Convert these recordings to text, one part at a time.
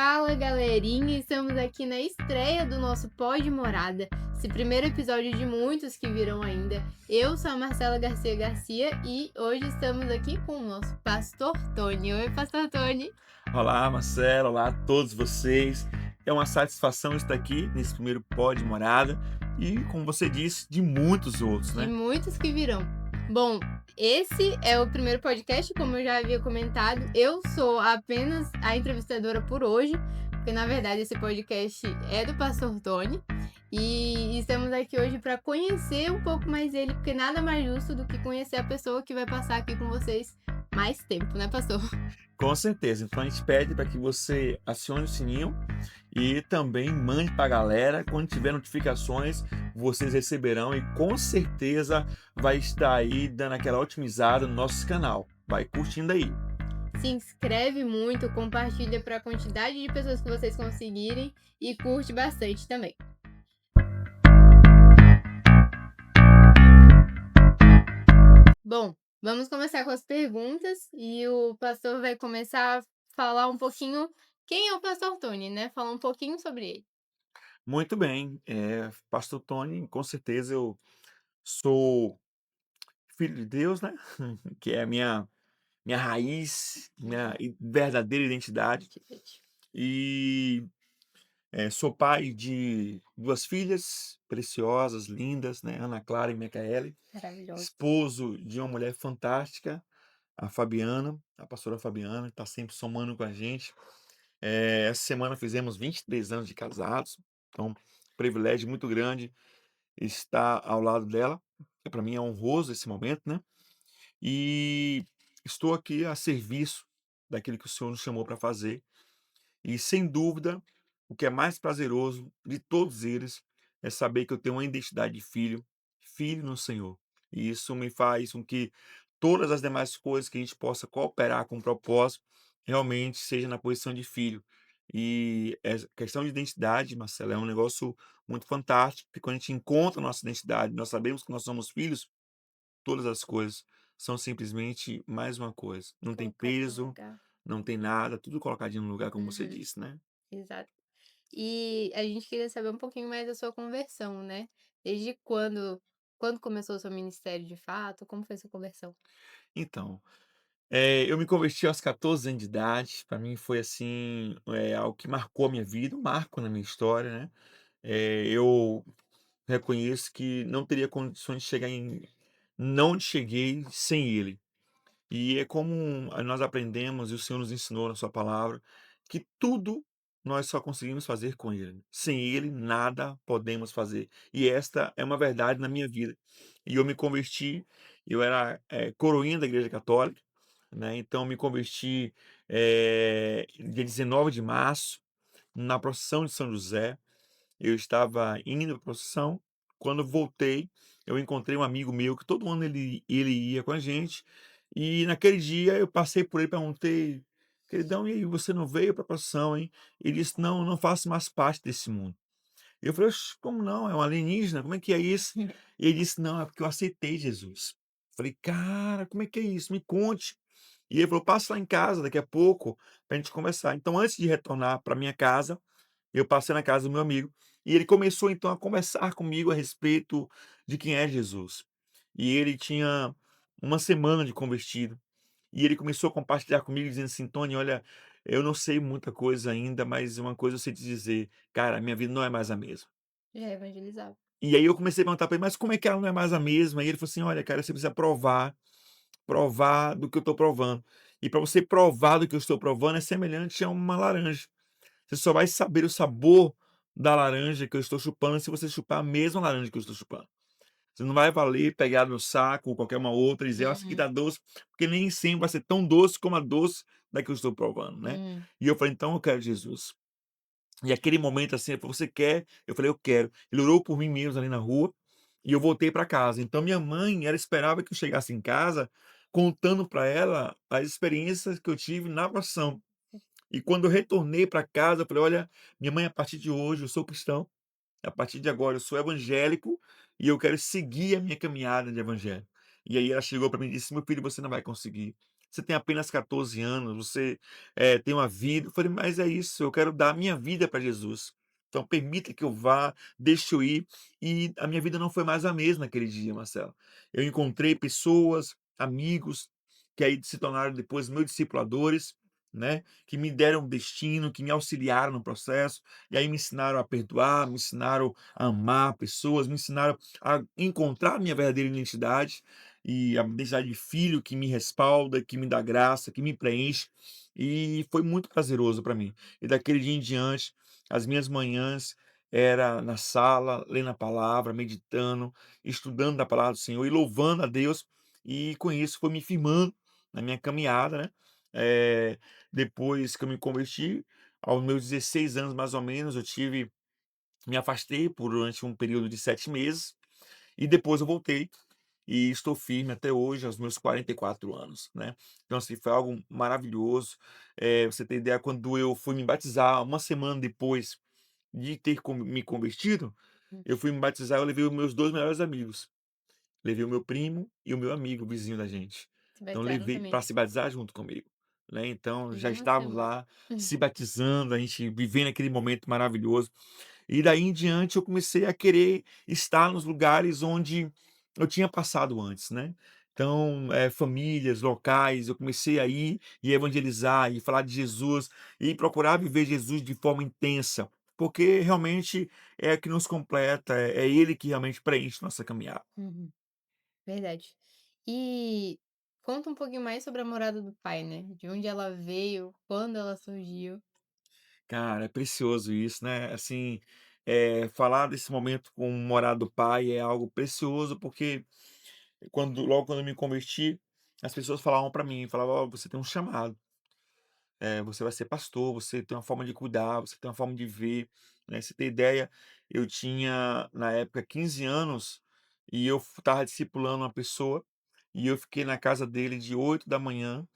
Fala galerinha, estamos aqui na estreia do nosso Pod Morada, esse primeiro episódio de muitos que virão ainda. Eu sou a Marcela Garcia Garcia e hoje estamos aqui com o nosso Pastor Tony. Oi, Pastor Tony. Olá, Marcelo, olá a todos vocês. É uma satisfação estar aqui nesse primeiro Pod Morada e, como você disse, de muitos outros, De né? muitos que virão. Bom, esse é o primeiro podcast, como eu já havia comentado. Eu sou apenas a entrevistadora por hoje, porque na verdade esse podcast é do Pastor Tony. E estamos aqui hoje para conhecer um pouco mais ele, porque nada mais justo do que conhecer a pessoa que vai passar aqui com vocês mais tempo, né, pastor? Com certeza. Então a gente pede para que você acione o sininho e também mande para a galera. Quando tiver notificações, vocês receberão e com certeza vai estar aí dando aquela otimizada no nosso canal. Vai curtindo aí. Se inscreve muito, compartilha para a quantidade de pessoas que vocês conseguirem e curte bastante também. Bom, vamos começar com as perguntas e o pastor vai começar a falar um pouquinho quem é o pastor Tony, né? Falar um pouquinho sobre ele. Muito bem. Pastor Tony, com certeza eu sou filho de Deus, né? Que é a minha raiz, minha verdadeira identidade. E sou pai de duas filhas preciosas, lindas, né? Ana Clara e Micaele. Maravilhoso. Esposo de uma mulher fantástica, a Fabiana, a pastora Fabiana, que está sempre somando com a gente. Essa semana fizemos 23 anos de casados, então privilégio muito grande estar ao lado dela. Para mim é honroso esse momento, né? E estou aqui a serviço daquilo que o Senhor nos chamou para fazer. E sem dúvida, o que é mais prazeroso de todos eles é saber que eu tenho uma identidade de filho, filho no Senhor. E isso me faz com que todas as demais coisas que a gente possa cooperar com o propósito realmente seja na posição de filho. E essa questão de identidade, Marcelo, é um negócio muito fantástico, porque quando a gente encontra a nossa identidade, nós sabemos que nós somos filhos, todas as coisas são simplesmente mais uma coisa. Não tem Colocar no peso, lugar. não tem nada, tudo colocadinho no lugar, como você Uhum, disse, né? exato. E a gente queria saber um pouquinho mais da sua conversão, né? Desde quando começou o seu ministério de fato? Como foi sua conversão? Então, eu me converti aos 14 anos de idade. Para mim foi assim, algo que marcou a minha vida, um marco na minha história, né? Eu reconheço que não teria condições de chegar em não onde cheguei sem ele. E é como nós aprendemos e o Senhor nos ensinou na sua palavra, que tudo nós só conseguimos fazer com ele. Sem ele, nada podemos fazer. E esta é uma verdade na minha vida. E eu me converti, eu era coroinha da Igreja Católica, né? Então me converti dia 19 de março, na procissão de São José. Eu estava indo à procissão, quando voltei, eu encontrei um amigo meu que todo ano ele ia com a gente, e naquele dia eu passei por ele e perguntei: "Queridão, e aí, você não veio para a procissão, hein?" Ele disse: "Não, eu não faço mais parte desse mundo." Eu falei: "Oxe, como não? É um alienígena, como é que é isso?" E ele disse: "Não, é porque eu aceitei Jesus." Falei: "Cara, como é que é isso? Me conte." E ele falou: "Passa lá em casa daqui a pouco para a gente conversar." Então, antes de retornar para minha casa, eu passei na casa do meu amigo e ele começou então a conversar comigo a respeito de quem é Jesus. E ele tinha uma semana de convertido. E ele começou a compartilhar comigo, dizendo assim: "Tony, olha, eu não sei muita coisa ainda, mas uma coisa eu sei te dizer, cara, minha vida não é mais a mesma." Já evangelizava. E aí eu comecei a perguntar para ele: "Mas como é que ela não é mais a mesma?" E ele falou assim: "Olha, cara, você precisa provar do que eu estou provando. E para você provar do que eu estou provando é semelhante a uma laranja. Você só vai saber o sabor da laranja que eu estou chupando se você chupar a mesma laranja que eu estou chupando. Você não vai valer pegar no saco ou qualquer uma outra e dizer: "Ó, essa aqui Uhum. tá doce", porque nem sempre vai ser tão doce como a doce da que eu estou provando, né. Hum. E eu falei: "Então eu quero Jesus." E aquele momento, assim, ele falou: "Você quer?" Eu falei: "Eu quero." Ele orou por mim mesmo ali na rua e eu voltei para casa. Então minha mãe, ela esperava que eu chegasse em casa contando para ela as experiências que eu tive na procissão. E quando eu retornei para casa, eu falei: "Olha, minha mãe, a partir de hoje eu sou cristão, a partir de agora eu sou evangélico e eu quero seguir a minha caminhada de evangelho." E aí ela chegou para mim e disse: "Meu filho, você não vai conseguir. você tem apenas 14 anos, você, tem uma vida". Eu falei: "Mas é isso, eu quero dar a minha vida para Jesus. Então permita que eu vá, deixe eu ir". E a minha vida não foi mais a mesma naquele dia, Marcelo. Eu encontrei pessoas, amigos, que aí se tornaram depois meus discipuladores, né, que me deram um destino, que me auxiliaram no processo, e aí me ensinaram a perdoar, me ensinaram a amar pessoas, me ensinaram a encontrar a minha verdadeira identidade, e a identidade de filho que me respalda, que me dá graça, que me preenche, e foi muito prazeroso para mim. E daquele dia em diante, as minhas manhãs era na sala, lendo a palavra, meditando, estudando da palavra do Senhor e louvando a Deus, e com isso foi me firmando na minha caminhada, né. Eh, Depois que eu me converti, aos meus 16 anos mais ou menos, me afastei por durante um período de 7 meses, e depois eu voltei, e estou firme até hoje, aos meus 44 anos, né. Então, assim, foi algo maravilhoso. Você ter ideia, quando eu fui me batizar, uma semana depois de ter me convertido, Hum. eu fui me batizar, eu levei os meus 2 melhores amigos. Levei o meu primo e o meu amigo, vizinho da gente. Se Então batizaram levei para também. se batizar junto comigo, né. Então Em já uma estávamos semana. lá se batizando, a gente vivendo aquele momento maravilhoso. E daí em diante eu comecei a querer estar nos lugares onde eu tinha passado antes, né. Então, famílias, locais, eu comecei a ir e evangelizar e falar de Jesus e procurar viver Jesus de forma intensa, porque realmente é o que nos completa, é ele que realmente preenche nossa caminhada. Uhum, verdade. E conta um pouquinho mais sobre a morada do pai, né, de onde ela veio, quando ela surgiu. Cara, é precioso isso, né, assim, falar desse momento com o morar do pai é algo precioso, porque logo quando eu me converti, as pessoas falavam pra mim, falavam: "Ó, você tem um chamado, você vai ser pastor, você tem uma forma de cuidar, você tem uma forma de ver", né. Você tem ideia, eu tinha na época 15 anos, e eu estava discipulando uma pessoa, e eu fiquei na casa dele de 8 da manhã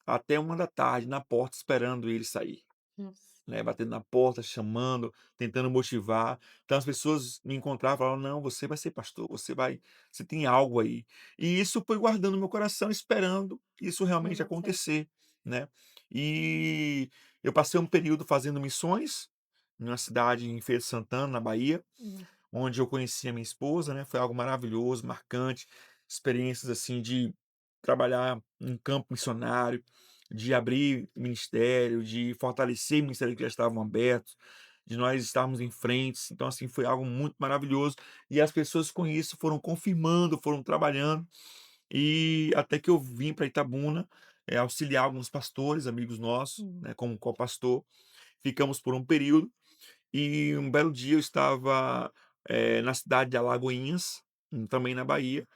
até 1 da tarde na porta esperando ele sair. Nossa. Né, batendo na porta, chamando, tentando motivar. Então as pessoas me encontravam e falavam: "Não, você vai ser pastor, você tem algo aí". E isso foi guardando no meu coração, esperando isso realmente Dar certo. acontecer, né. E eu passei um período fazendo missões, em uma cidade em Feira de Santana, na Bahia, Uhum. onde eu conheci a minha esposa, né, foi algo maravilhoso, marcante, experiências, assim, de trabalhar em campo missionário, de abrir ministério, de fortalecer ministérios que já estavam abertos, de nós estarmos em frentes. Então, assim, foi algo muito maravilhoso, e as pessoas com isso foram confirmando, foram trabalhando, e até que eu vim para Itabuna, auxiliar alguns pastores, amigos nossos, Uhum. né, como co-pastor. Ficamos por um período, e um belo dia eu estava, na cidade de Alagoinhas, também na Bahia,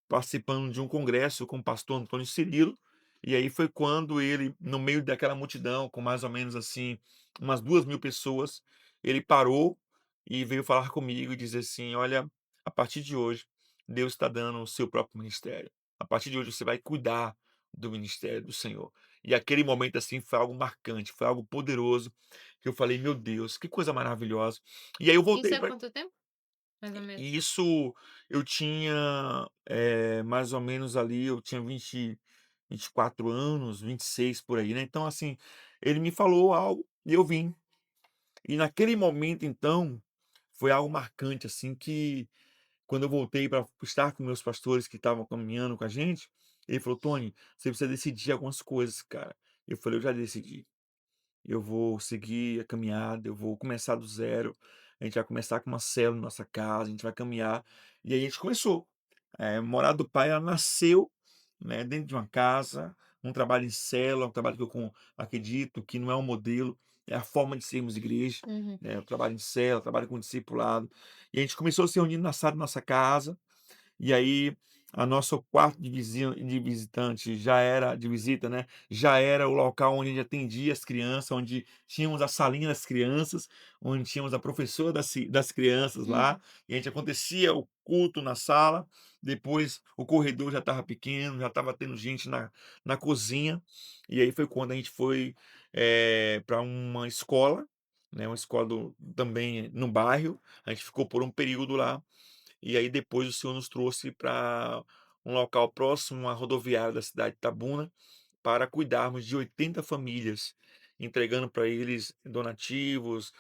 participando de um congresso com o pastor Antônio Cirilo, e aí foi quando ele, no meio daquela multidão, com mais ou menos assim, umas 2.000 pessoas, ele parou e veio falar comigo e dizer assim: "Olha, a partir de hoje, Deus está dando o seu próprio ministério. A partir de hoje você vai cuidar do ministério do Senhor". E aquele momento, assim, foi algo marcante, foi algo poderoso, que eu falei: "Meu Deus, que coisa maravilhosa". E aí eu Isso voltei há para quanto tempo, mais ou menos? e isso eu tinha, mais ou menos ali, eu tinha 24 anos, 26 por aí, né. Então, assim, ele me falou algo e eu vim. E naquele momento, então, foi algo marcante, assim, que quando eu voltei para estar com meus pastores que estavam caminhando com a gente, ele falou: "Tony, você precisa decidir algumas coisas, cara". Eu falei: "Eu já decidi". Eu vou seguir a caminhada, eu vou começar do zero, a gente vai começar com uma célula na nossa casa, a gente vai caminhar. E aí a gente começou. Morada do Pai, ela nasceu, né, dentro de uma casa, um trabalho em célula, um trabalho que acredito que não é um modelo, é a forma de sermos igreja, Uhum. né, o trabalho em célula, trabalho com discipulado. E a gente começou a se reunir na sala da nossa casa, e aí, a nosso quarto de visitante já era de visita, né, já era o local onde a gente atendia as crianças, onde tínhamos a salinha das crianças, onde tínhamos a professora das crianças lá, e a gente acontecia o culto na sala, depois o corredor já estava pequeno, já estava tendo gente na cozinha, e aí foi quando a gente foi, pra uma escola, né, uma escola também no bairro, a gente ficou por um período lá, e aí depois o senhor nos trouxe para um local próximo à rodoviária da cidade de Itabuna, para cuidarmos de 80 famílias, entregando para eles donativos,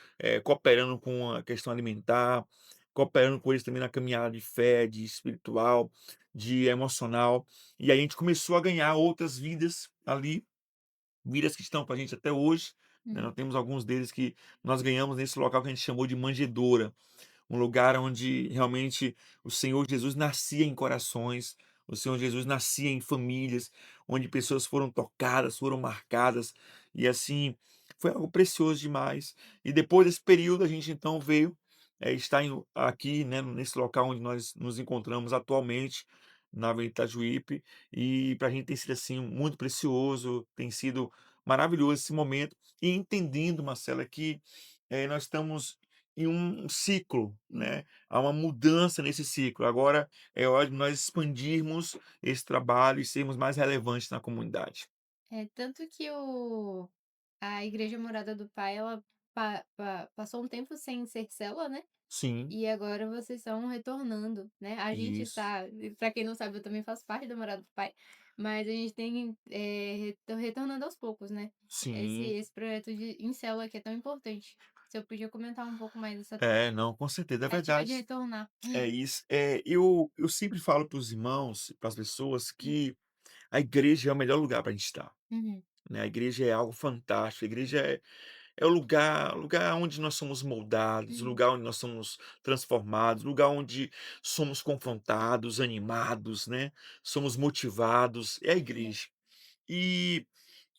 cooperando com a questão alimentar, cooperando com eles também na caminhada de fé, de espiritual, de emocional. E aí a gente começou a ganhar outras vidas ali, vidas que estão com a gente até hoje, né, nós Uhum. temos alguns deles que nós ganhamos nesse local que a gente chamou de manjedoura, um lugar onde realmente o Senhor Jesus nascia em corações, o Senhor Jesus nascia em famílias, onde pessoas foram tocadas, foram marcadas, e assim, foi algo precioso demais. E depois desse período a gente então veio, estar aqui, né, nesse local onde nós nos encontramos atualmente, na Avenida Itajuípe, e para a gente tem sido assim muito precioso, tem sido maravilhoso esse momento, e entendendo, Marcela, que nós estamos em um ciclo, Uhum. né, há uma mudança nesse ciclo. Agora é hora de nós expandirmos esse trabalho e sermos mais relevantes na comunidade. É, tanto que a Igreja Morada do Pai, ela passou um tempo sem ser célula, né? Sim, E agora vocês estão retornando, né? A gente isso. está, para quem não sabe, eu também faço parte da Morada do Pai, mas a gente tem retornando aos poucos, né? Sim. Esse projeto em célula que é tão importante. Se eu podia comentar um pouco mais dessa É, não, com certeza, é tentativa de verdade. retornar. É isso. Eu sempre falo para os irmãos, para as pessoas, que a igreja é o melhor lugar para a gente estar, Uhum, né, a igreja é algo fantástico, a igreja é o lugar onde nós somos moldados, o uhum, lugar onde nós somos transformados, o lugar onde somos confrontados, animados, né, somos motivados, é a igreja. E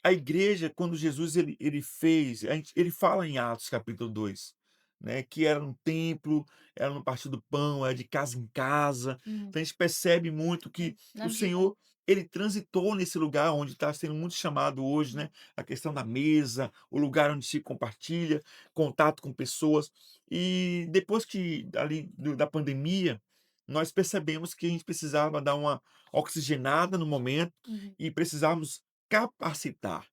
a igreja, quando Jesus ele fez, ele fala em Atos capítulo 2, né, que era no templo, era no partir do pão, era de casa em casa. uhum. Então a gente percebe muito É, que na o vida. Senhor, ele transitou nesse lugar onde está sendo muito chamado hoje, Uhum, né, a questão da mesa, o lugar onde se compartilha, contato com pessoas. E depois que ali da pandemia, nós percebemos que a gente precisava dar uma oxigenada no momento uhum, e precisávamos capacitar,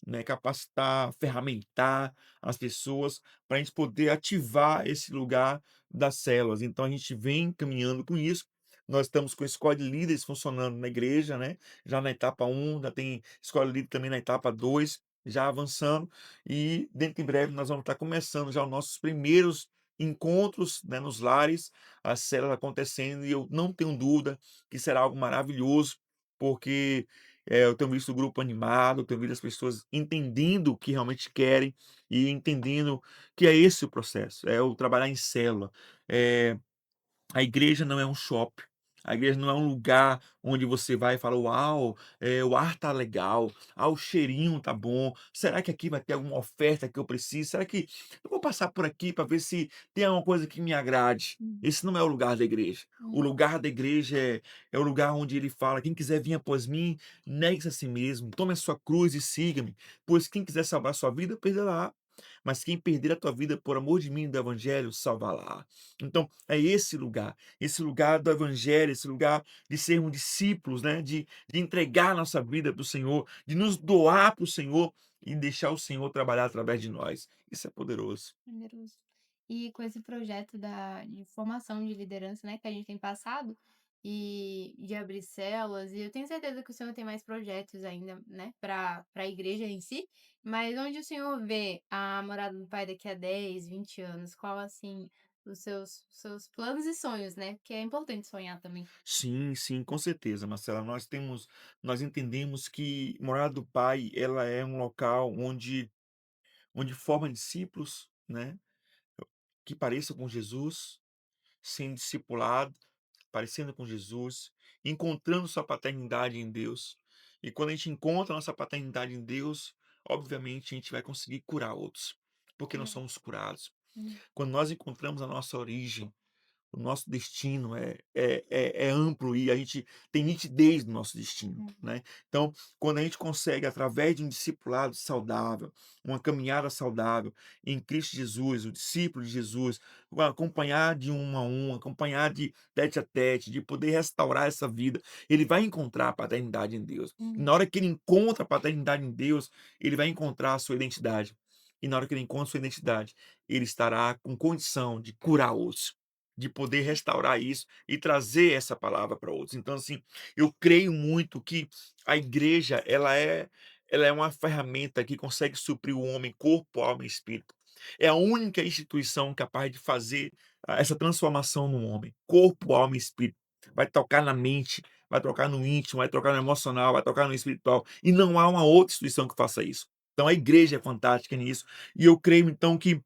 né, capacitar, ferramentar as pessoas para a gente poder ativar esse lugar das células. Então a gente vem caminhando com isso. Nós estamos com a escola de líderes funcionando na igreja, né? Já na etapa um, já tem escola de líder também na etapa 2, já avançando. E dentro em breve nós vamos estar começando já os nossos primeiros encontros, né, nos lares, as células acontecendo, e eu não tenho dúvida que será algo maravilhoso, porque eu tenho visto o grupo animado, eu tenho visto as pessoas entendendo o que realmente querem e entendendo que é esse o processo, é o trabalhar em célula. Eh, a igreja não é um shopping, a igreja não é um lugar onde você vai e fala: "Uau, o ar tá legal, o cheirinho tá bom, será que aqui vai ter alguma oferta que eu preciso? Será que eu vou passar por aqui para ver se tem alguma coisa que me agrade?". uhum, Esse não é o lugar da igreja. O uhum, lugar da igreja é o lugar onde ele fala: "Quem quiser vir após mim, negue-se a si mesmo, tome a sua cruz e siga-me, pois quem quiser salvar sua vida, perderá, mas quem perder a tua vida por amor de mim e do evangelho, salvará". Então, é esse lugar do evangelho, esse lugar de sermos discípulos, né, de entregar nossa vida para o Senhor, de nos doar para o Senhor e deixar o Senhor trabalhar através de nós. Isso é poderoso. generoso. E com esse projeto de formação de liderança, né, que a gente tem passado, e de abrir células, e eu tenho certeza que o senhor tem mais projetos ainda, né, para a igreja em si, mas onde o senhor vê a Morada do Pai daqui a 10, 20 anos? Qual, assim, os seus planos e sonhos, né? Porque é importante sonhar também. Sim, sim, com certeza, Marcela. Nós entendemos que Morada do Pai, ela é um local onde forma discípulos, né, que pareçam com Jesus, sendo discipulado, parecendo com Jesus, encontrando sua paternidade em Deus. E quando a gente encontra nossa paternidade em Deus, obviamente a gente vai conseguir curar outros, porque nós É. somos curados. Uhum, Quando nós encontramos a nossa origem, o nosso destino é amplo e a gente tem nitidez no nosso destino, uhum, né? Então, quando a gente consegue, através de um discipulado saudável, uma caminhada saudável em Cristo Jesus, o discípulo de Jesus, acompanhar de um a um, acompanhar de tete a tete, de poder restaurar essa vida, ele vai encontrar a paternidade em Deus. E uhum. na hora que ele encontra a paternidade em Deus, ele vai encontrar a sua identidade. E na hora que ele encontra a sua identidade, ele estará com condição de curar outros. de poder restaurar isso e trazer essa palavra para outros. Então, assim, eu creio muito que a igreja, ela é uma ferramenta que consegue suprir o homem, corpo, alma e espírito. É a única instituição capaz de fazer essa transformação no homem, corpo, alma e espírito. Vai tocar na mente, vai tocar no íntimo, vai tocar no emocional, vai tocar no espiritual. E não há uma outra instituição que faça isso. Então a igreja é fantástica nisso. E eu creio, então, que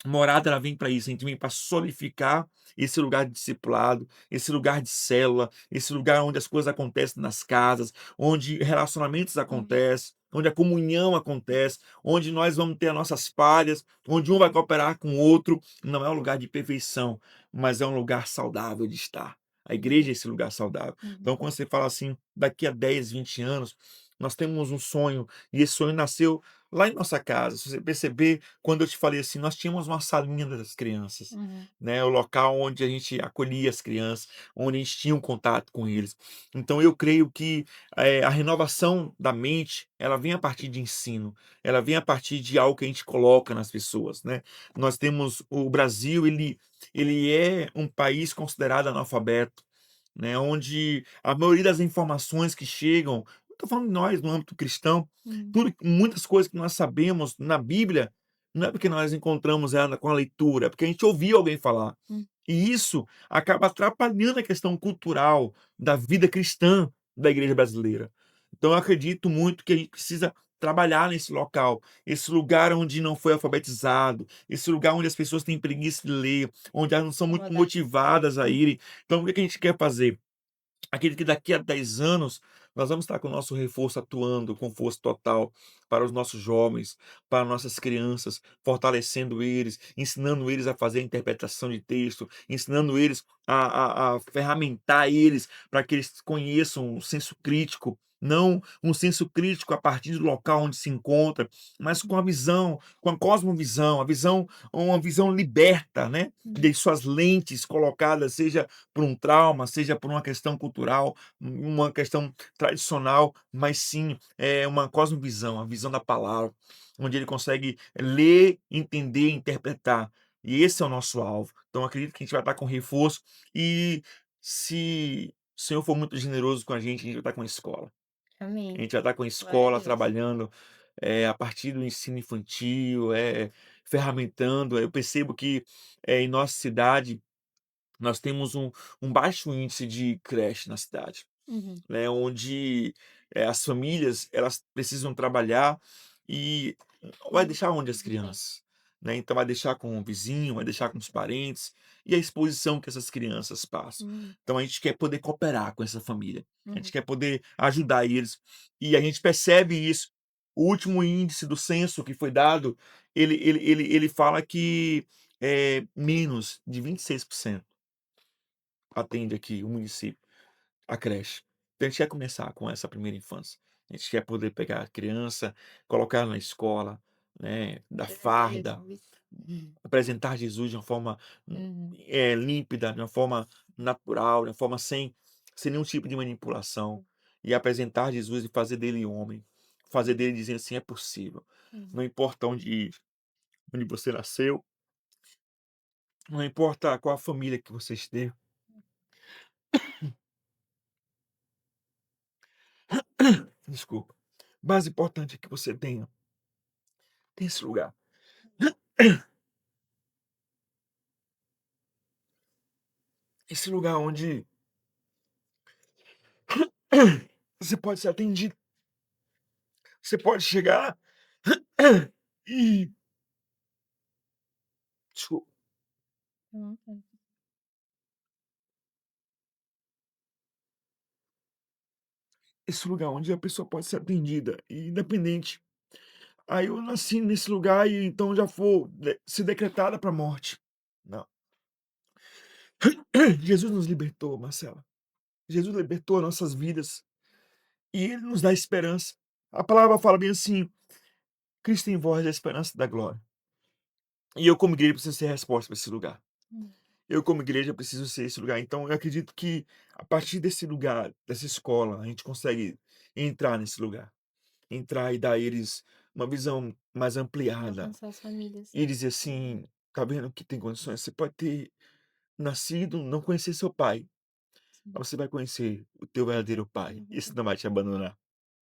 morada ela vem para isso, a gente vem para solidificar esse lugar de discipulado, esse lugar de célula, esse lugar onde as coisas acontecem nas casas, onde relacionamentos Uhum. acontecem, onde a comunhão acontece, onde nós vamos ter as nossas falhas, onde um vai cooperar com o outro. Não é um lugar de perfeição, mas é um lugar saudável de estar. A igreja é esse lugar saudável. Uhum. Então, quando você fala assim, daqui a 10, 20 anos, nós temos um sonho, e esse sonho nasceu lá em nossa casa. Se você perceber, quando eu te falei assim, nós tínhamos uma salinha das crianças, Uhum. né, o local onde a gente acolhia as crianças, onde a gente tinha um contato com eles. Então eu creio que, a renovação da mente, ela vem a partir de ensino, ela vem a partir de algo que a gente coloca nas pessoas, né. Nós temos o Brasil, ele é um país considerado analfabeto, né, onde a maioria das informações que chegam, não estou falando de nós no âmbito cristão, Uhum. tudo muitas coisas que nós sabemos na Bíblia, não é porque nós encontramos ela com a leitura, é porque a gente ouviu alguém falar. Hum. E isso acaba atrapalhando a questão cultural da vida cristã da igreja brasileira. Então eu acredito muito que a gente precisa trabalhar nesse local, esse lugar onde não foi alfabetizado, esse lugar onde as pessoas têm preguiça de ler, onde elas não são muito Incomodado. motivadas a irem. Então o que a gente quer fazer? Acredito que daqui a 10 anos nós vamos estar com o nosso reforço atuando com força total para os nossos jovens, para nossas crianças, fortalecendo eles, ensinando eles a fazer a interpretação de texto, ensinando eles a ferramentar eles para que eles conheçam o senso crítico, não um senso crítico a partir do local onde se encontra, mas com a visão, com a cosmovisão, a visão, uma visão liberta, né? Uhum. De suas lentes colocadas, seja por um trauma, seja por uma questão cultural, uma questão tradicional, mas sim é uma cosmovisão, a visão da palavra, onde ele consegue ler, entender, interpretar. E esse é o nosso alvo. Então acredito que a gente vai estar com reforço e se o Senhor for muito generoso com a gente vai estar com a escola. A Amém. gente vai estar com a Glória a escola Deus. trabalhando, a partir do ensino infantil, ferramentando. Eu percebo que, em nossa cidade nós temos um baixo índice de creche na cidade, Uhum. né, onde, as famílias elas precisam trabalhar e vai Uhum. deixar onde as Sim. crianças? Né, então vai deixar com o vizinho, vai deixar com os parentes, e a exposição que essas crianças passam. Uhum. Então a gente quer poder cooperar com essa família, a gente Uhum. quer poder ajudar eles, e a gente percebe isso. O último índice do censo que foi dado, ele fala que, menos de 26% atende aqui o município. A creche. Então a gente quer começar com essa primeira infância. A gente quer poder pegar a criança, colocar ela na escola, né, dar Apresentar farda, Jesus. Uhum. apresentar Jesus de uma forma, Uhum. límpida, de uma forma natural, de uma forma sem nenhum tipo de manipulação, e apresentar Jesus e fazer dele homem, fazer dele dizer assim: "É possível". Uhum. Não importa onde você nasceu, não importa qual a família que você esteve, desculpa, o mais importante é que você tenha esse lugar. Esse lugar onde você pode ser atendido, você pode chegar e desculpa, Uhum. esse lugar onde a pessoa pode ser atendida e independente. Aí eu nasci nesse lugar e então já for se decretada para a morte. Não. Jesus nos libertou, Marcela. Jesus libertou nossas vidas e ele nos dá esperança. A palavra fala bem assim: "Cristo em vós é a esperança da glória". E eu como igreja preciso ser a resposta para esse lugar. Uhum. Eu, como igreja, preciso ser esse lugar. Então, eu acredito que, a partir desse lugar, dessa escola, a gente consegue entrar nesse lugar. Entrar e dar a eles uma visão mais ampliada. Alcançar as famílias. E dizer assim: tá vendo que tem condições? Você pode ter. nascido, não conhecer seu pai, Sim. mas você vai conhecer o teu verdadeiro pai. Esse Uhum. não vai te abandonar,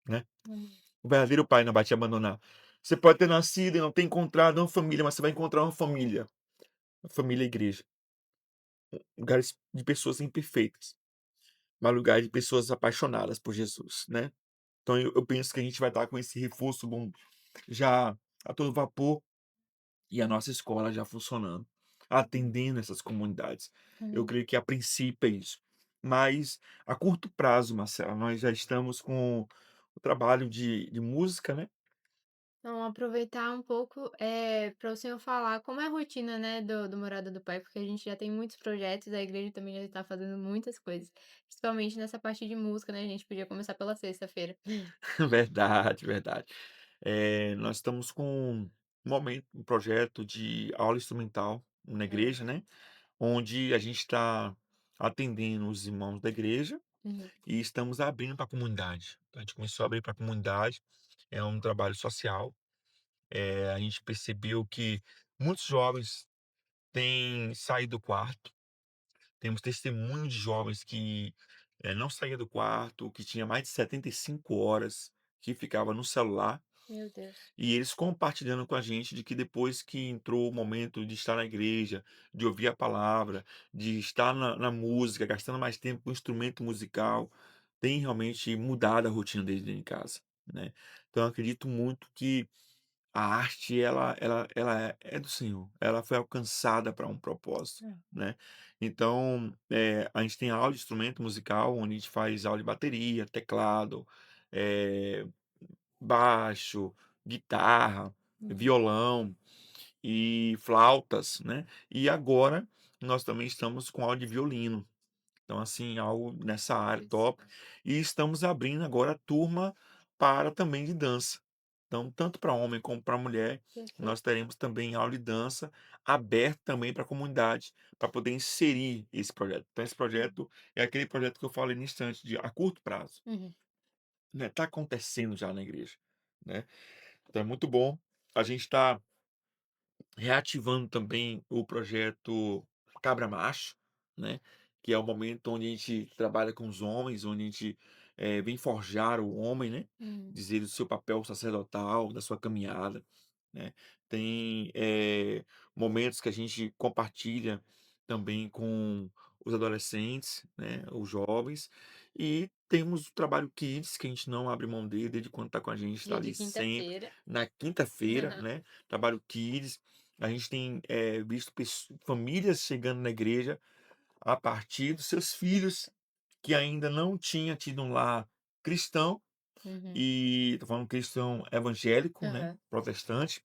né. Amém. O verdadeiro pai não vai te abandonar. Você pode ter nascido e não ter encontrado uma família, mas você vai encontrar uma família igreja, lugares de pessoas imperfeitas, mas lugar de pessoas apaixonadas por Jesus, né. Então eu penso que a gente vai estar com esse reforço bom já a todo vapor e a nossa escola já funcionando, atendendo essas comunidades. Eu Amém. creio que a princípio é isso. Mas a curto prazo, Marcelo, nós já estamos com o trabalho de música, né. Então, aproveitar um pouco, para o senhor falar como é a rotina, né, do Morada do Pai, porque a gente já tem muitos projetos, a igreja também já está fazendo muitas coisas, principalmente nessa parte de música, né, a gente podia começar pela sexta-feira. Verdade, verdade. Nós estamos com um projeto de aula instrumental na Hum, igreja, né, onde a gente está atendendo os irmãos da igreja uhum, e estamos abrindo para a comunidade. Então a gente começou a abrir para a comunidade, é um trabalho social. A gente percebeu que muitos jovens têm saído do quarto, temos testemunho de jovens que, não saía do quarto, que tinha mais de 75 horas que ficava no celular. meu Deus. E eles compartilhando com a gente de que depois que entrou o momento de estar na igreja, de ouvir a palavra, de estar na música, gastando mais tempo com instrumento musical, tem realmente mudado a rotina deles dentro de casa, né. Então eu acredito muito que a arte ela é do Senhor, ela foi alcançada para um propósito, Ah, né. Então, a gente tem aula de instrumento musical, onde a gente faz aula de bateria, teclado, eh baixo, guitarra, uhum, violão e flautas, né. E agora nós também estamos com aula de violino. Então, assim, algo nessa área top. precioso. E estamos abrindo agora a turma para também de dança. Então, tanto para homem como para mulher, nós Perfeito. teremos também aula de dança aberta também para a comunidade, para poder inserir esse projeto. Então, esse Uhum, projeto é aquele projeto que eu falei no instante, de a curto prazo, uhum, né, tá acontecendo já na igreja, né. Então é muito bom. A gente está reativando também o projeto Cabra Macho, né, que é o momento onde a gente trabalha com os homens, onde a gente, vem forjar o homem, né, uhum, dizer o seu papel sacerdotal, da sua caminhada, né. Tem, momentos que a gente compartilha também com os adolescentes, né, os jovens, e temos o trabalho Kids, que a gente não abre mão dele, desde quando está com a gente, está dia de ali sempre, quinta-feira. na quinta-feira, né, trabalho Kids. A gente tem, visto famílias chegando na igreja a partir dos seus filhos que ainda não tinha tido um lar cristão, Uhum, e tô falando cristão evangélico, né, aham, protestante,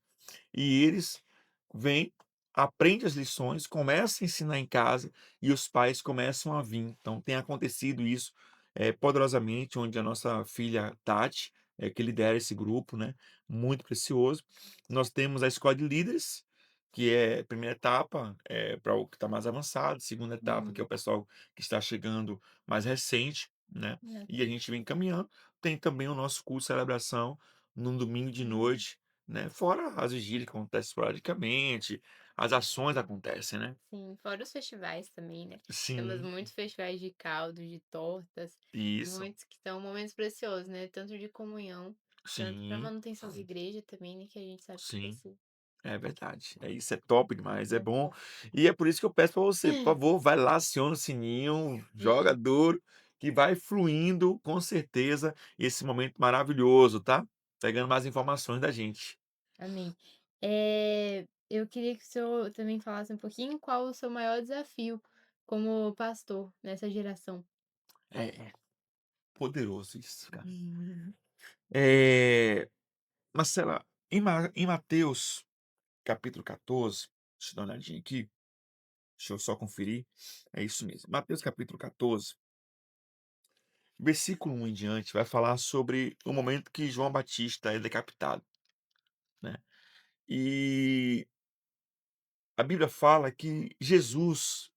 e eles vêm, aprendem as lições, começam a ensinar em casa e os pais começam a vir. Então tem acontecido isso, poderosamente, onde a nossa filha Tati, que lidera esse grupo, né, muito precioso. Nós temos a escola de líderes, que é a primeira etapa, para o que está mais avançado, segunda etapa, que é uhum, o pessoal que está chegando mais recente, né, e a ok. gente vem caminhando. Tem também o nosso curso de celebração num domingo de Uhum. noite, né, fora as vigílias que acontecem esporadicamente, as ações acontecem, né. Sim, fora os festivais também, né. Temos Sim, muitos festivais de caldo, de tortas, isso, muitos que são momentos preciosos, né, tanto de comunhão, tanto para sim, manutenção da igreja também, né, que a gente sabe que sim, precisa. é verdade. É isso, é top demais, é É bom. top. E é por isso que eu peço para você, por favor, vai lá, aciona o sininho, joga Uhum, duro, que vai fluindo, com certeza, esse momento maravilhoso, tá. Pegando mais informações da gente. amém. Eu queria que o senhor também falasse um pouquinho qual o seu maior desafio como pastor nessa geração. É, poderoso isso, cara. Eh, Marcela, em Mateus capítulo 14, deixa eu dar uma olhadinha aqui, deixa eu só conferir, é isso mesmo. Mateus capítulo 14, versículo 1 em diante, vai falar sobre o momento que João Batista é decapitado, né. E a Bíblia fala que Jesus,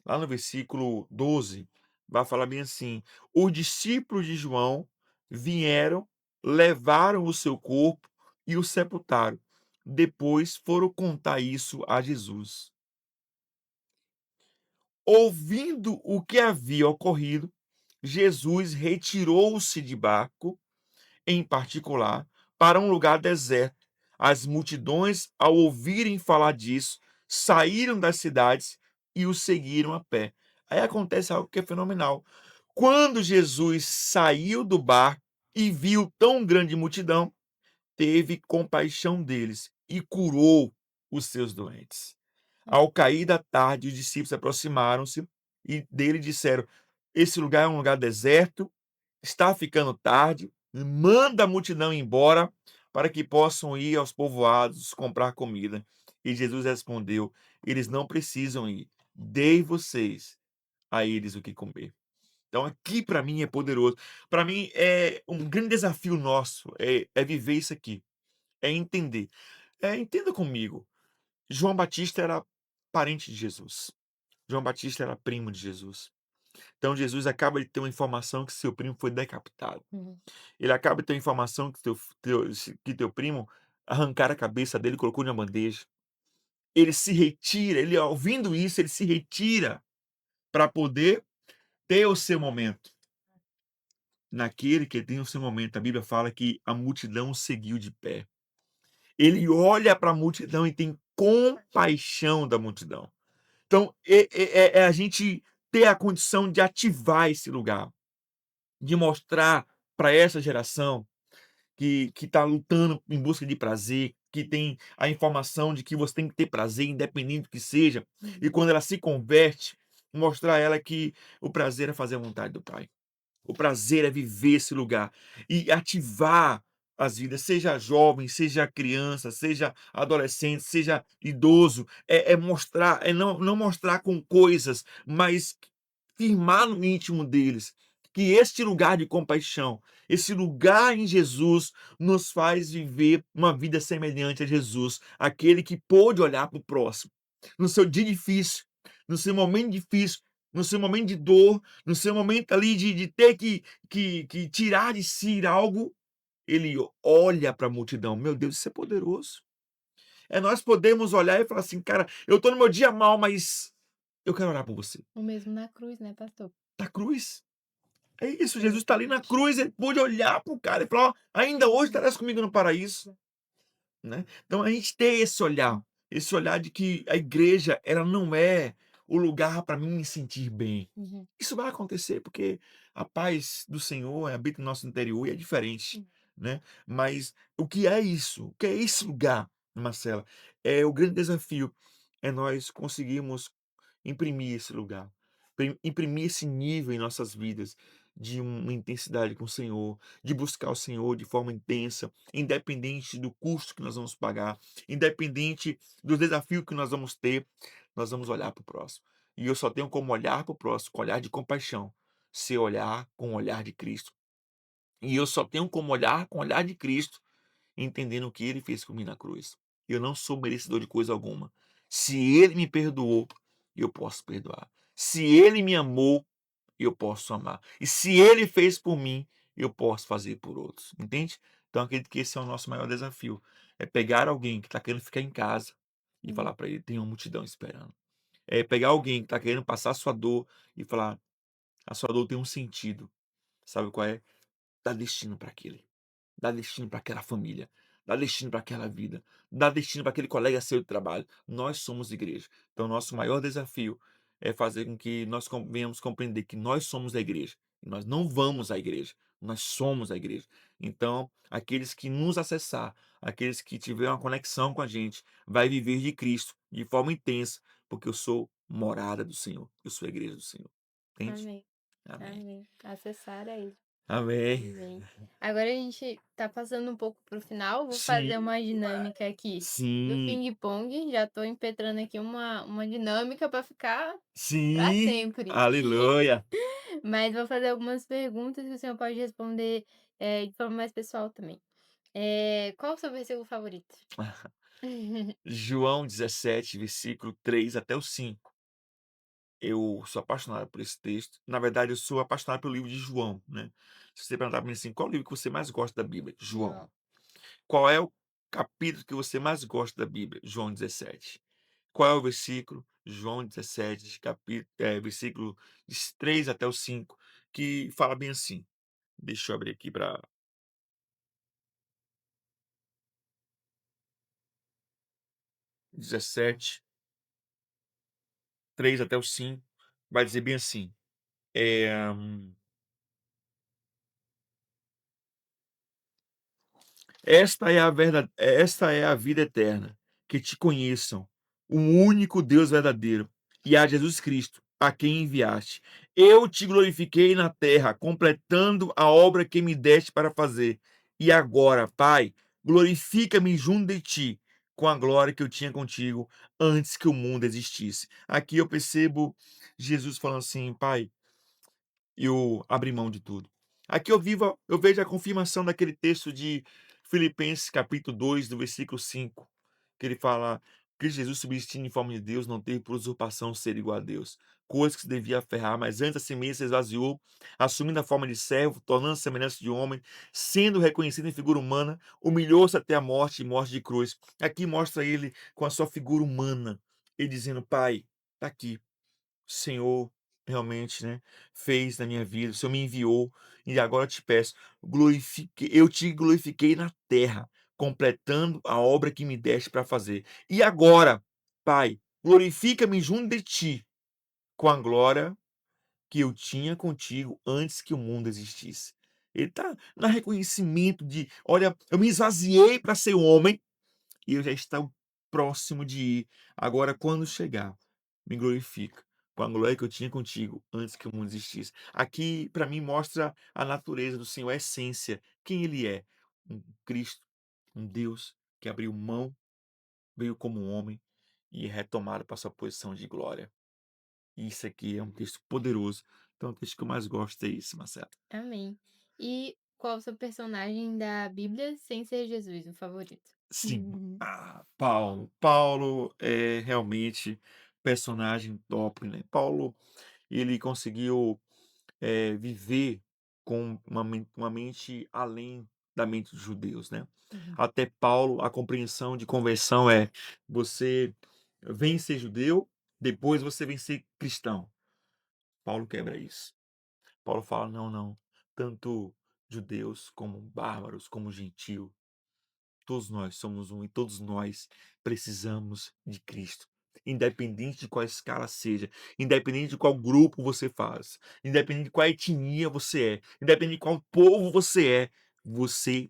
lá no versículo 12, vai falar bem assim: "Os discípulos de João vieram, levaram o seu corpo e o sepultaram. Depois foram contar isso a Jesus." Ouvindo o que havia ocorrido, Jesus retirou-se de barco, em particular, para um lugar deserto. As multidões, ao ouvirem falar disso, saíram das cidades e o seguiram a pé. Aí acontece algo que é fenomenal. Quando Jesus saiu do barco e viu tão grande multidão, teve compaixão deles e curou os seus doentes. Ao cair da tarde, os discípulos aproximaram-se e dele disseram: Esse lugar é um lugar deserto, está ficando tarde, manda a multidão embora para que possam ir aos povoados comprar comida. E Jesus respondeu: Eles não precisam ir, dei vocês a eles o que comer. Então aqui para mim é poderoso. Para mim é um grande desafio nosso, é viver isso aqui, é entender. Entenda comigo, João Batista era parente de Jesus. João Batista era primo de Jesus. Então Jesus acaba de ter uma informação que seu primo foi decapitado. Uhum. Ele acaba de ter uma informação que teu primo arrancaram a cabeça dele e colocou numa bandeja. Ele se retira, ele ouvindo isso, ele se retira para poder ter o seu momento. Naquele que tem o seu momento, a Bíblia fala que a multidão o seguiu de pé. Ele olha para a multidão e tem compaixão da multidão. Então, é a gente ter a condição de ativar esse lugar, de mostrar para essa geração que está lutando em busca de prazer, que tem a informação de que você tem que ter prazer, independente do que seja, e Uhum. quando ela se converte, mostrar a ela que o prazer é fazer a vontade do Pai. O prazer é viver esse lugar e ativar as vidas, seja jovem, seja criança, seja adolescente, seja idoso, é mostrar, é não mostrar com coisas, mas firmar no íntimo deles que este lugar de compaixão, esse lugar em Jesus, nos faz viver uma vida semelhante a Jesus, aquele que pôde olhar para o próximo, no seu dia difícil, no seu momento difícil, no seu momento de dor, no seu momento ali de ter que tirar de si algo, ele olha para a multidão. Meu Deus, isso é poderoso. Nós podemos olhar e falar assim, cara, eu estou no meu dia mal, mas eu quero orar por você. O mesmo na cruz, né, pastor? Da cruz. É isso, Jesus está ali na Exatamente. cruz, ele pôde olhar para o cara e falar, ó, ainda hoje estarás comigo no paraíso. Né? Então a gente tem esse olhar de que a igreja ela não é o lugar para mim me sentir bem. Uhum. Isso vai acontecer porque a paz do Senhor habita no nosso interior e é diferente, Hum. né? Mas o que é isso? O que é esse lugar, Marcela? É o grande desafio é nós conseguirmos imprimir esse lugar, imprimir esse nível em nossas vidas de uma intensidade com o Senhor, de buscar o Senhor de forma intensa, independente do custo que nós vamos pagar, independente do desafio que nós vamos ter, nós vamos olhar para o próximo. E eu só tenho como olhar para o próximo com olhar de compaixão, se olhar com o olhar de Cristo. E eu só tenho como olhar com o olhar de Cristo, entendendo o que ele fez por mim na cruz. Eu não sou merecedor de coisa alguma. Se ele me perdoou, eu posso perdoar. Se ele me amou, eu posso amar. E se ele fez por mim, eu posso fazer por outros. Entende? Então acredito que esse é o nosso maior desafio. É pegar alguém que está querendo ficar em casa e Uhum. falar para ele, tem uma multidão esperando. É pegar alguém que está querendo passar a sua dor e falar, a sua dor tem um sentido. Sabe qual é? Dá destino para aquele. Dá destino para aquela família, dá destino para aquela vida, dá destino para aquele colega seu de trabalho. Nós somos igreja. Então, nosso maior desafio é fazer com que nós venhamos compreender que nós somos a igreja. E nós não vamos à igreja, nós somos a igreja. Então, aqueles que nos acessar, aqueles que tiver uma conexão com a gente, vai viver de Cristo de forma intensa, porque eu sou morada do Senhor, eu sou a igreja do Senhor. Entende? Amém. Amém. Amém. Acessar a ele. Amém. Amém. Agora a gente tá passando um pouco pro final. Vou fazer Sim, uma dinâmica aqui do sim. ping-pong. Já tô impetrando aqui uma dinâmica para ficar para Sim, sempre. aleluia. Mas vou fazer algumas perguntas que o senhor pode responder de forma mais pessoal também. Qual o seu versículo favorito? João 17, versículo 3 até o 5. Eu sou apaixonado por esse texto. Na verdade, eu sou apaixonado pelo livro de João, né? Se você perguntar para mim assim, qual livro que você mais gosta da Bíblia? João. João. Qual é o capítulo que você mais gosta da Bíblia? João 17. Qual é o versículo? João 17, versículo 3 até o 5, que fala bem assim. Deixa eu abrir aqui para 17, 3 até o 5, vai dizer bem assim. eh, esta é a vida eterna, que te conheçam, o único Deus verdadeiro, e a Jesus Cristo, a quem enviaste. Eu te glorifiquei na terra, completando a obra que me deste para fazer. E agora, Pai, glorifica-me junto de ti, com a glória que eu tinha contigo antes que o mundo existisse. Aqui eu percebo Jesus falando assim, Pai, eu abri mão de tudo. Aqui eu vejo a confirmação daquele texto de Filipenses capítulo 2 do versículo 5, que ele fala: "Cristo Jesus subsiste em forma de Deus, não teve por usurpação ser igual a Deus, coisa que se devia aferrar, mas antes a si mesmo se esvaziou, assumindo a forma de servo, tornando-se semelhança de homem, sendo reconhecido em figura humana, humilhou-se até a morte e morte de cruz." Aqui mostra ele com a sua figura humana, ele dizendo: "Pai, tá aqui. Senhor realmente, né, fez na minha vida, o Senhor me enviou, e agora eu te peço, eu te glorifiquei na terra, completando a obra que me deste para fazer. E agora, Pai, glorifica-me junto de ti, com a glória que eu tinha contigo antes que o mundo existisse." Ele está no reconhecimento de: olha, eu me esvaziei para ser homem, e eu já estou próximo de ir. Agora, quando chegar, me glorifica com a glória que eu tinha contigo antes que o mundo existisse. Aqui, para mim, mostra a natureza do Senhor, a essência, quem Ele é. Um Cristo, um Deus que abriu mão, veio como um homem e é retomado para sua posição de glória. E isso aqui é um texto poderoso. Então, o texto que eu mais gosto é isso, Marcelo. Amém. E qual o seu personagem da Bíblia sem ser Jesus, o favorito? Sim. Paulo. Paulo é realmente personagem top, né? Paulo, ele conseguiu viver com uma mente além da mente dos judeus, né? Uhum. Até Paulo, a compreensão de conversão é: você vem ser judeu, depois você vem ser cristão. Paulo quebra isso. Paulo fala: não, não. Tanto judeus como bárbaros, como gentio, todos nós somos um e todos nós precisamos de Cristo. Independente de qual escala seja, independente de qual grupo você faz, independente de qual etnia você é, independente de qual povo você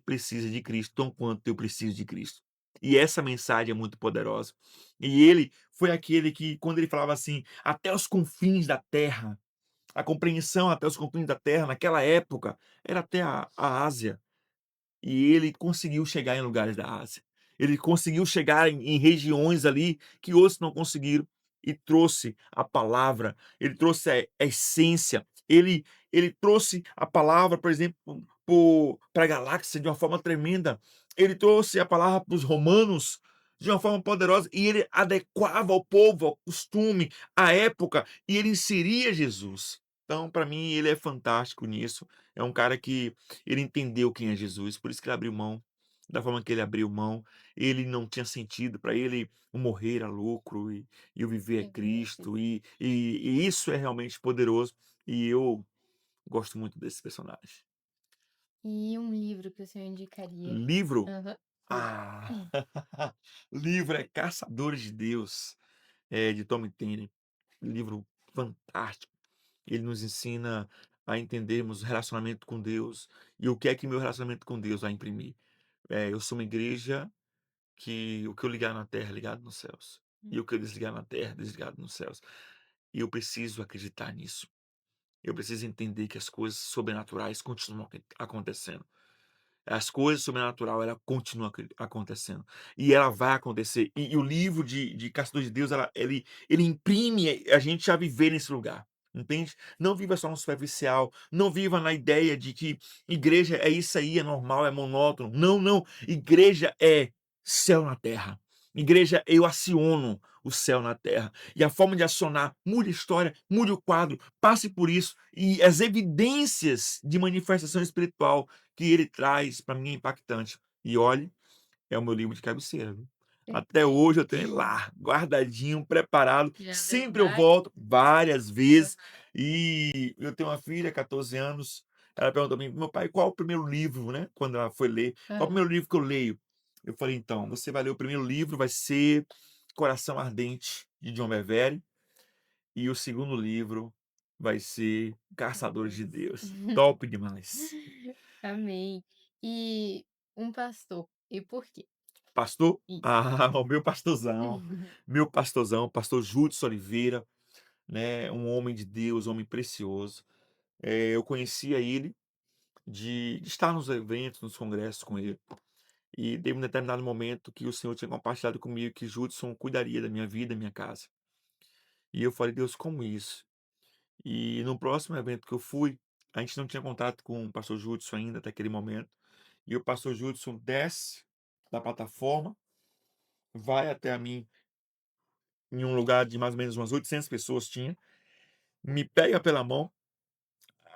precisa de Cristo, tão quanto eu preciso de Cristo. E essa mensagem é muito poderosa. E ele foi aquele que, quando ele falava assim, até os confins da terra, a compreensão até os confins da terra, naquela época, era até a Ásia. E ele conseguiu chegar em lugares da Ásia. Ele conseguiu chegar em regiões ali que outros não conseguiram, e trouxe a palavra, ele trouxe a essência, ele trouxe a palavra, por exemplo, para a galáxia de uma forma tremenda. Ele trouxe a palavra para os romanos de uma forma poderosa, e ele adequava ao povo, ao costume, à época, e ele inseria Jesus. Então, para mim, ele é fantástico nisso. É um cara que ele entendeu quem é Jesus, por isso que ele abriu mão da forma que ele abriu mão. Ele não tinha sentido, para ele o morrer era lucro e o viver é É verdade. Cristo, e isso é realmente poderoso, e eu gosto muito desse personagem. E um livro que o senhor indicaria? Livro? Aham. Ah, livro é Caçadores de Deus, de Tom Tenney. Livro fantástico. Ele nos ensina a entendermos o relacionamento com Deus e o que é que meu relacionamento com Deus vai imprimir. Eu sou uma igreja que o que eu ligar na terra é ligado nos céus, e o que eu desligar na terra é desligado nos céus. E eu preciso acreditar nisso. Eu preciso entender que as coisas sobrenaturais continuam acontecendo. As coisas sobrenatural, ela continua acontecendo. E ela vai acontecer. E o livro de Caçador de Deus, ele imprime a gente a viver nesse lugar. Entende? Não viva só no superficial. Não viva na ideia de que igreja é isso aí, é normal, é monótono. Não, não. Igreja é céu na terra. Igreja, eu aciono o céu na terra. E a forma de acionar, mude a história, mude o quadro, passe por isso. E as evidências de manifestação espiritual que ele traz, para mim é impactante. E olhe, é o meu livro de cabeceira, viu. Até hoje eu tenho ele lá, guardadinho, preparado. Já leu Sempre eu vários? volto várias vezes. Aham. E eu tenho uma filha, 14 anos. Ela perguntou pra mim, meu pai, qual o primeiro livro, né? Quando ela foi ler, qual o Aham. primeiro livro que eu leio? Eu falei, então, você vai ler o primeiro livro, vai ser Coração Ardente, de John Bevere. E o segundo livro vai ser Caçadores de Deus. Deus. Top demais. Amém. E um pastor, e por quê? Pastor? Isso. Ah, o meu pastorzão, pastor Júdson Oliveira, né, um homem de Deus, um homem precioso. Eu conhecia ele de estar nos eventos, nos congressos com ele. E teve um determinado momento que o Senhor tinha compartilhado comigo que Judson cuidaria da minha vida, da minha casa. E eu falei, Deus, como isso? E no próximo evento que eu fui, a gente não tinha contato com o pastor Judson ainda até aquele momento. E o pastor Judson desce da plataforma, vai até a mim, em um lugar de mais ou menos umas 800 pessoas tinha, me pega pela mão,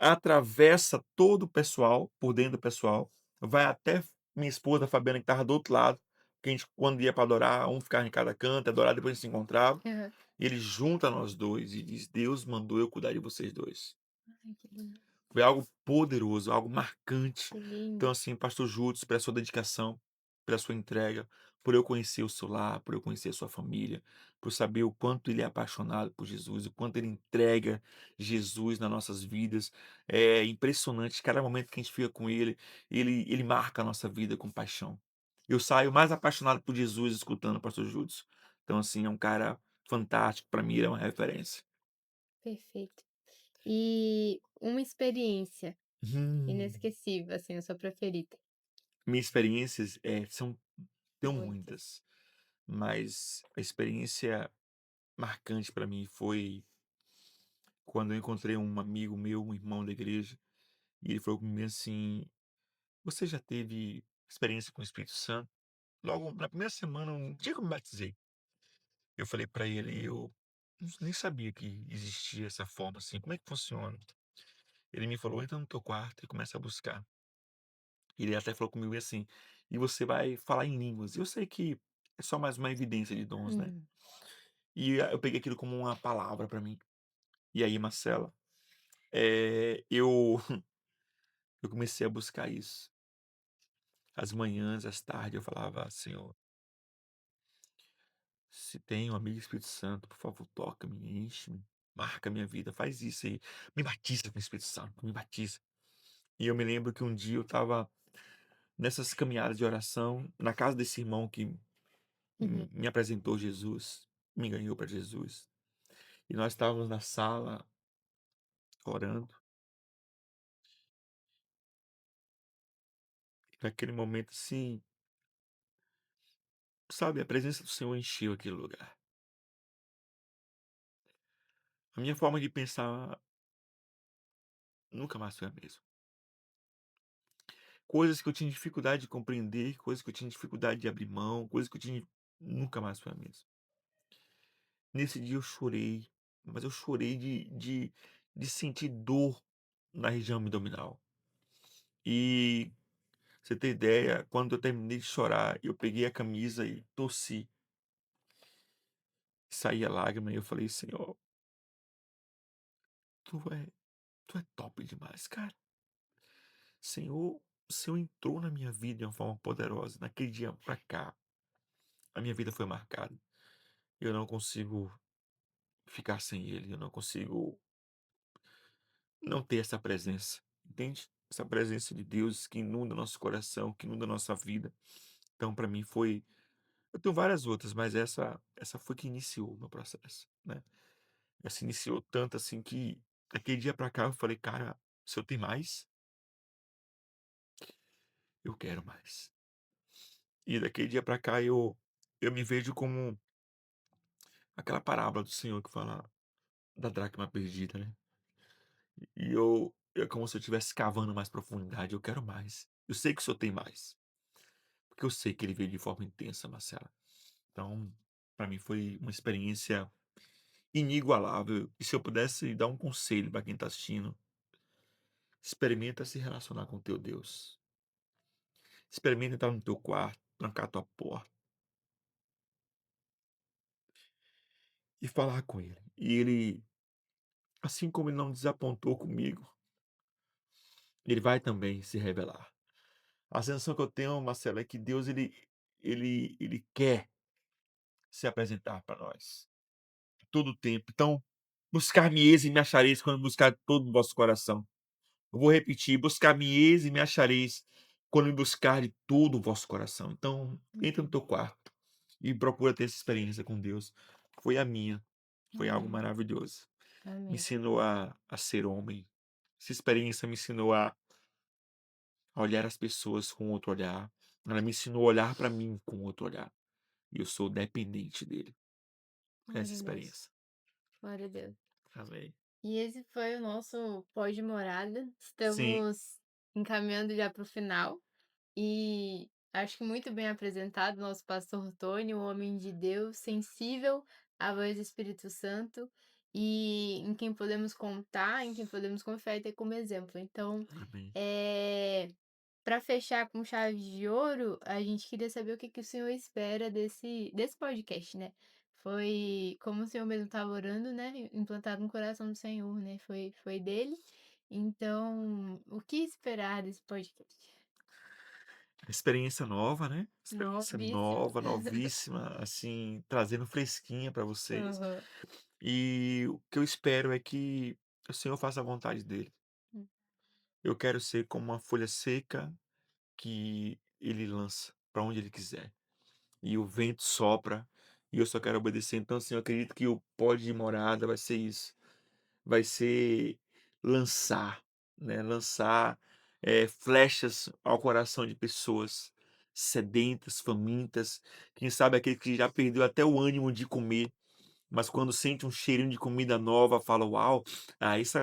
atravessa todo o pessoal, por dentro do pessoal, vai até minha esposa Fabiana, que estava do outro lado, que a gente, quando ia para adorar, um ficava em cada canto, adorar, depois a gente se encontrava. Aham. E ele junta nós dois e diz: Deus mandou eu cuidar de vocês dois. Ai, que lindo, Foi algo poderoso, algo marcante. que Então, lindo. assim, pastor Júlio, pela sua dedicação, pela sua entrega, por eu conhecer o seu lar, por eu conhecer a sua família, por saber o quanto ele é apaixonado por Jesus, o quanto ele entrega Jesus nas nossas vidas. É impressionante, cada momento que a gente fica com ele, ele marca a nossa vida com paixão. Eu saio mais apaixonado por Jesus escutando o pastor Júlio. Então, assim, é um cara fantástico, para mim ele é uma referência. Perfeito. E uma experiência Hum. inesquecível, assim, a sua preferida? Minhas experiências, tenho Muitas. muitas, mas a experiência marcante para mim foi quando eu encontrei um amigo meu, um irmão da igreja, e ele falou comigo assim: "Você já teve experiência com o Espírito Santo?" Logo na primeira semana, um dia que eu me batizei, eu falei para ele: "Eu nem sabia que existia essa forma assim, como é que funciona?" Ele me falou: "Entra no teu quarto e começa a buscar." Ele até falou comigo assim: "E você vai falar em línguas." Eu sei que é só mais uma evidência de dons, né. Hum. E eu peguei aquilo como uma palavra para mim. E aí, Marcela, eu comecei a buscar isso. Às manhãs, às tardes, eu falava: "Senhor, se tem um amigo Espírito Santo, por favor, toca-me, enche-me, marca a minha vida, faz isso aí, me batiza com o Espírito Santo, me batiza." E eu me lembro que um dia eu estava nessas caminhadas de oração, na casa desse irmão que Uhum. me apresentou Jesus, me ganhou para Jesus. E nós estávamos na sala orando. E naquele momento, assim, sabe, a presença do Senhor encheu aquele lugar. A minha forma de pensar nunca mais foi a mesma. Coisas que eu tinha dificuldade de compreender, coisas que eu tinha dificuldade de abrir mão, coisas que eu tinha nunca mais foi a mesma. Nesse dia eu chorei, mas eu chorei de sentir dor na região abdominal. E você ter ideia, quando eu terminei de chorar, eu peguei a camisa e tossi, saía lágrima e eu falei: "Senhor, tu é tu é top demais, cara. Senhor, o Senhor entrou na minha vida de uma forma poderosa. Naquele dia pra cá, a minha vida foi marcada. Eu não consigo ficar sem Ele, eu não consigo não ter essa presença, entende? Essa presença de Deus que inunda nosso coração, que inunda nossa vida. Então, pra mim foi. Eu tenho várias outras, mas essa foi que iniciou o meu processo, né? Essa iniciou tanto assim que daquele dia pra cá eu falei, cara, se eu tenho mais, eu quero mais. E daquele dia pra cá eu me vejo como aquela parábola do Senhor que fala da dracma perdida, né. E é como se eu estivesse cavando mais profundidade, eu quero mais. Eu sei que o Senhor tem mais, porque eu sei que ele veio de forma intensa, Marcela. Então, para mim foi uma experiência inigualável. E se eu pudesse dar um conselho para quem está assistindo, experimenta se relacionar com o teu Deus. Experimenta entrar no teu quarto, trancar a tua porta e falar com ele. E ele, assim como ele não desapontou comigo, ele vai também se revelar. A sensação que eu tenho, Marcelo, é que Deus ele quer se apresentar para nós todo o tempo. Então, buscar-me-eis e me achareis quando buscar todo o vosso coração. Eu vou repetir: buscar-me-eis e me achareis quando me buscar de todo o vosso coração. Então, entra no Uhum. teu quarto e procura ter essa experiência com Deus. Foi a minha, foi algo Amém. maravilhoso. Me Amém. ensinou a ser homem. Essa experiência me ensinou a olhar as pessoas com outro olhar. Ela me ensinou a olhar para mim com outro olhar. E eu sou dependente dele. Essa Glória a Deus. experiência. Glória a Deus. Amém. E esse foi o nosso pós-morada. Sim, Estamos encaminhando já para o final. E acho que muito bem apresentado nosso pastor Tony, um homem de Deus, sensível à voz do Espírito Santo e em quem podemos contar, em quem podemos confiar e ter como exemplo. Então, amém. para fechar com chave de ouro, a gente queria saber o que que o senhor espera desse podcast, né? Foi como o senhor mesmo estava orando, né? Implantado no coração do Senhor, né? Foi dele. Então, o que esperar desse podcast? Experiência nova, né? Experiência Novíssimo. nova, novíssima, assim, trazendo fresquinha para vocês. Aham. E o que eu espero é que o Senhor faça a vontade dele. Hum. Eu quero ser como uma folha seca que ele lança para onde ele quiser. E o vento sopra e eu só quero obedecer. Então, assim, eu acredito que o pó de morada vai ser isso. Vai ser lançar, né? Lançar flechas ao coração de pessoas sedentas, famintas, quem sabe aquele que já perdeu até o ânimo de comer, mas quando sente um cheirinho de comida nova, fala: "Uau!", isso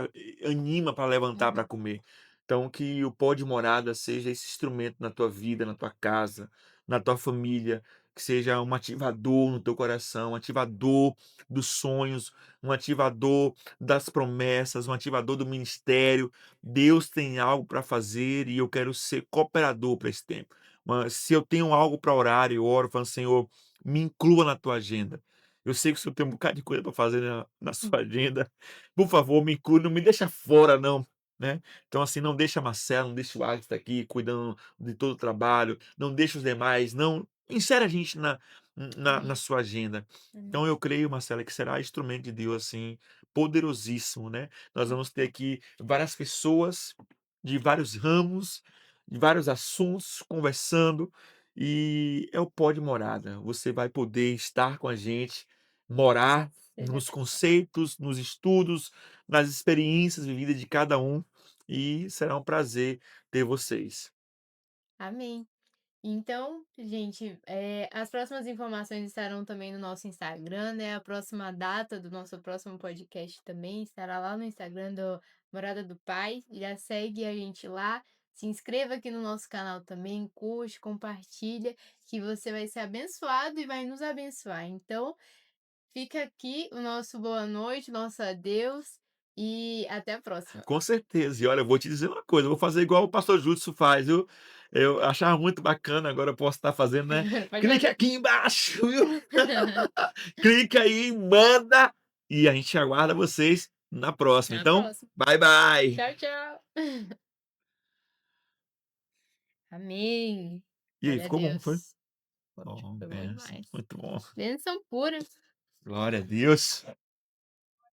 anima para levantar para Uhum. comer. Então que o pó de morada seja esse instrumento na tua vida, na tua casa, na tua família, que seja um ativador no teu coração, um ativador dos sonhos, um ativador das promessas, um ativador do ministério. Deus tem algo para fazer e eu quero ser cooperador para esse tempo. Mas se eu tenho algo para orar, eu oro falando: "Senhor, me inclua na tua agenda". Eu sei que o senhor tem um bocado de coisa para fazer na Hum. sua agenda. Por favor, me inclui, não me deixa fora não, né. Então, assim, não deixa a Marcela, não deixa o Alisson aqui cuidando de todo o trabalho, não deixa os demais, não insere a gente na Amém. sua agenda. Então Amém. eu creio, Marcela, que será instrumento de Deus, assim, poderosíssimo, né. Nós vamos ter aqui várias pessoas de vários ramos, de vários assuntos conversando, e é o pó de morada. Você vai poder estar com a gente, morar Seja nos conceitos, nos estudos, nas experiências vividas de cada um, e será um prazer ter vocês. Amém. Então, gente, as próximas informações estarão também no nosso Instagram, né? A próxima data do nosso próximo podcast também estará lá no Instagram do Morada do Pai. Já segue a gente lá. Se inscreva aqui no nosso canal também, curte, compartilha, que você vai ser abençoado e vai nos abençoar. Então, fica aqui o nosso boa noite, nosso adeus e até a próxima. Com certeza. E olha, eu vou te dizer uma coisa, eu vou fazer igual o pastor Judson faz, viu. Eu achava muito bacana, agora eu posso estar fazendo, né. Pode Clique fazer. aqui embaixo, viu. Clica aí, manda, e a gente aguarda vocês na próxima. Na Então, próxima. bye, bye. Tchau, tchau. Amém. E aí, Glória a ficou bom, foi? Deus. Poxa, Ó, foi bom benção, demais. muito bom. Bênção pura. Glória a Deus.